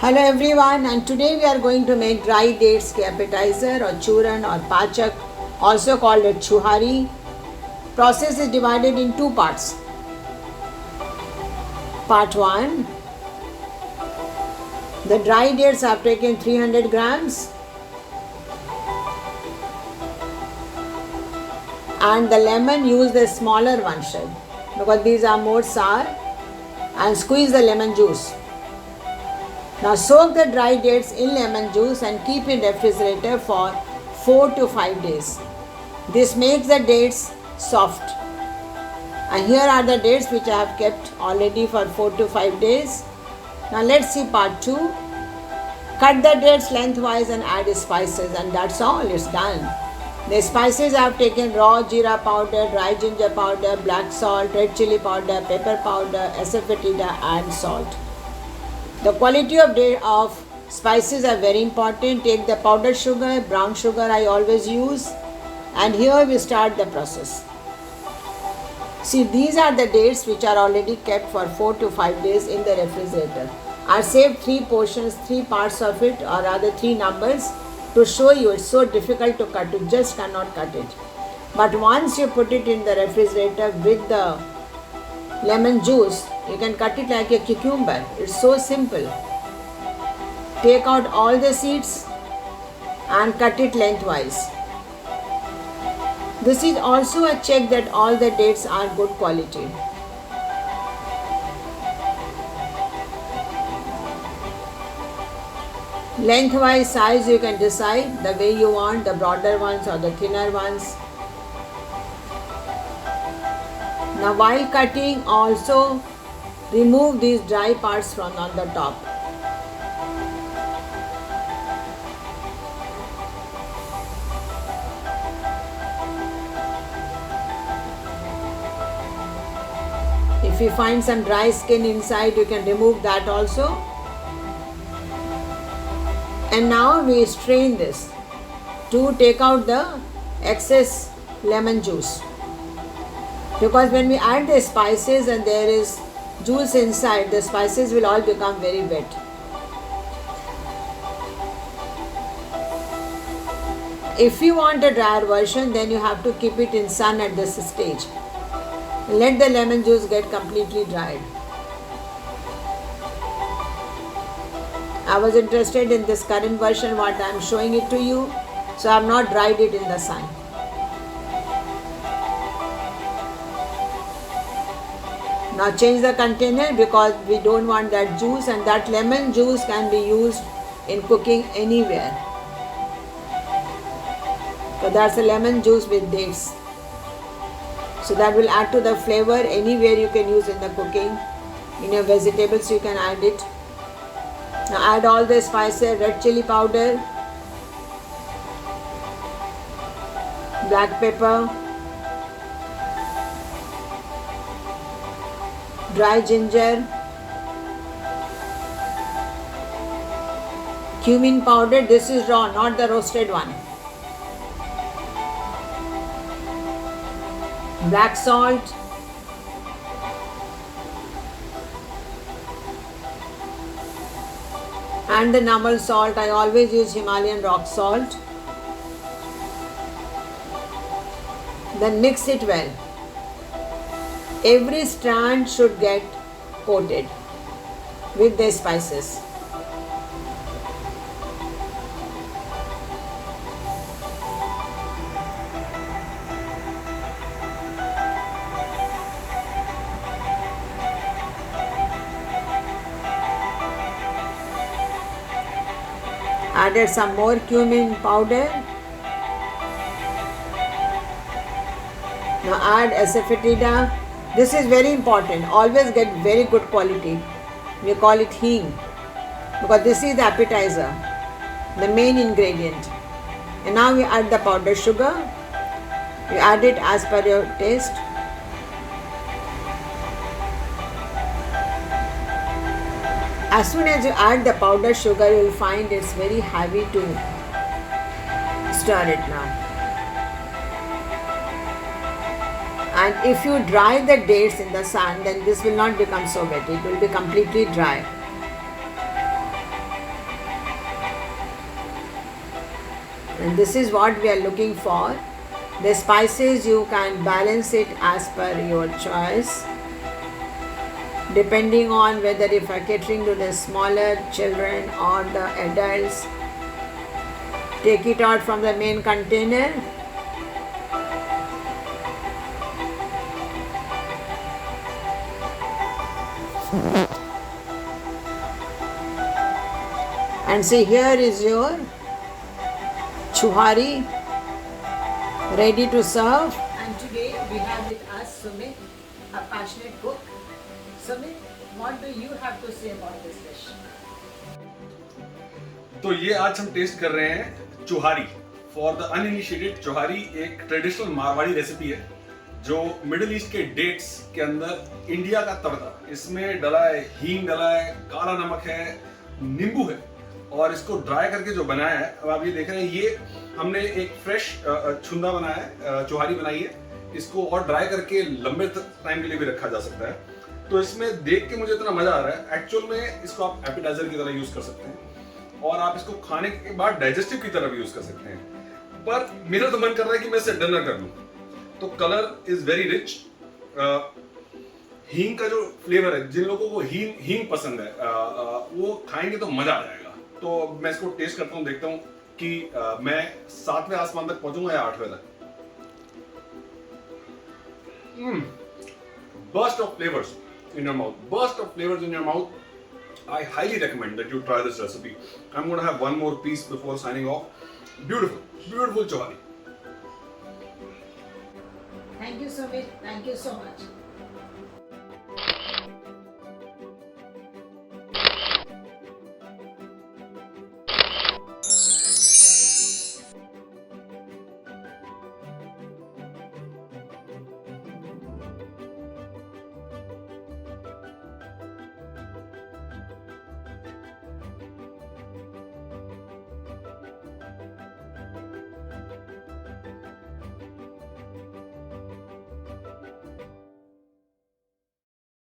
Hello everyone, and today we are going to make dry dates ke appetizer or churan or pachak, also called it chuhari. Process is divided in two parts. Part 1, the dry dates I have taken 300 grams and the lemon use the smaller one shell because these are more sour, and squeeze the lemon juice. Now soak the dry dates in lemon juice and keep in refrigerator for 4 to 5 days. This makes the dates soft. And here are the dates which I have kept already for 4 to 5 days. Now let's see part 2. Cut the dates lengthwise and add spices, and that's all, it's done. The spices I have taken raw jeera powder, dry ginger powder, black salt, red chili powder, pepper powder, asafoetida and salt. The quality of spices are very important. Take the powdered sugar, brown sugar I always use, and here we start the process. See, these are the dates which are already kept for 4 to 5 days in the refrigerator. I saved 3 portions, 3 parts of it, or rather 3 numbers, to show you it's so difficult to cut. You just cannot cut it. But once you put it in the refrigerator with the lemon juice, you can cut it like a cucumber. It's so simple. Take out all the seeds and cut it lengthwise. This is also a check that all the dates are good quality. Lengthwise size you can decide the way you want, the broader ones or the thinner ones. Now while cutting, also remove these dry parts from on the top. If you find some dry skin inside, you can remove that also. And now we strain this to take out the excess lemon juice. Because when we add the spices and there is juice inside, the spices will all become very wet. If you want a drier version, then you have to keep it in sun at this stage. Let the lemon juice get completely dried. I was interested in this current version what I am showing it to you, so I have not dried it in the sun. Now change the container because we don't want that juice, and that lemon juice can be used in cooking anywhere. So that's a lemon juice with dates. So that will add to the flavor. Anywhere you can use in the cooking. In your vegetables you can add it. Now add all the spices, red chili powder, black pepper, dry ginger, cumin powder, this is raw, not the roasted one, black salt, and the normal salt. I always use Himalayan rock salt. Then mix it well. Every strand should get coated with the spices. Added some more cumin powder. Now add asafoetida. This is very important. Always get very good quality. We call it hing because this is the appetizer, the main ingredient. And now we add the powdered sugar. You add it as per your taste. As soon as you add the powdered sugar, you will find it's very heavy to stir it now. And if you dry the dates in the sun, then this will not become so wet. It will be completely dry. And this is what we are looking for. The spices you can balance it as per your choice, depending on whether if you are catering to the smaller children or the adults. Take it out from the main container. And see, here is your chuhari ready to serve. And today we have with us Sumit, a passionate cook. Sumit, what do you have to say about this dish? तो ये आज हम test कर रहे हैं चुहारी. For the uninitiated, चुहारी एक traditional Marwari recipe है जो मिडिल ईस्ट के डेट्स के अंदर इंडिया का तड़का. इसमें डला है हींग, डला है काला नमक है, नींबू है, और इसको ड्राई करके जो बनाया है. अब आप ये देख रहे हैं, ये हमने एक फ्रेश छुंदा बनाया है, चुहारी बनाई है. इसको और ड्राई करके लंबे टाइम के लिए भी रखा जा सकता है. तो इसमें देख के मुझे इतना मजा आ रहा है. एक्चुअल में इसको आप एपिटाइजर की तरह यूज कर सकते हैं और आप इसको खाने के बाद डाइजेस्टिव की तरह भी यूज कर सकते हैं. पर मेरा तो मन कर रहा है कि मैं इसे डिनर कर लूं. तो कलर इज वेरी रिच. हींग का जो फ्लेवर है, जिन लोगों को हींग पसंद है वो खाएंगे तो मजा आ जाएगा. तो मैं इसको टेस्ट करता हूँ, देखता हूँ कि मैं 7वें आसमान तक पहुंचूंगा या 8वें तक. Burst of flavors in your mouth. Burst of flavors in your mouth. I highly recommend that you try this recipe. I'm going to have one more piece before signing off. Beautiful, beautiful chawari. Thank you, Sumit. Thank you so much.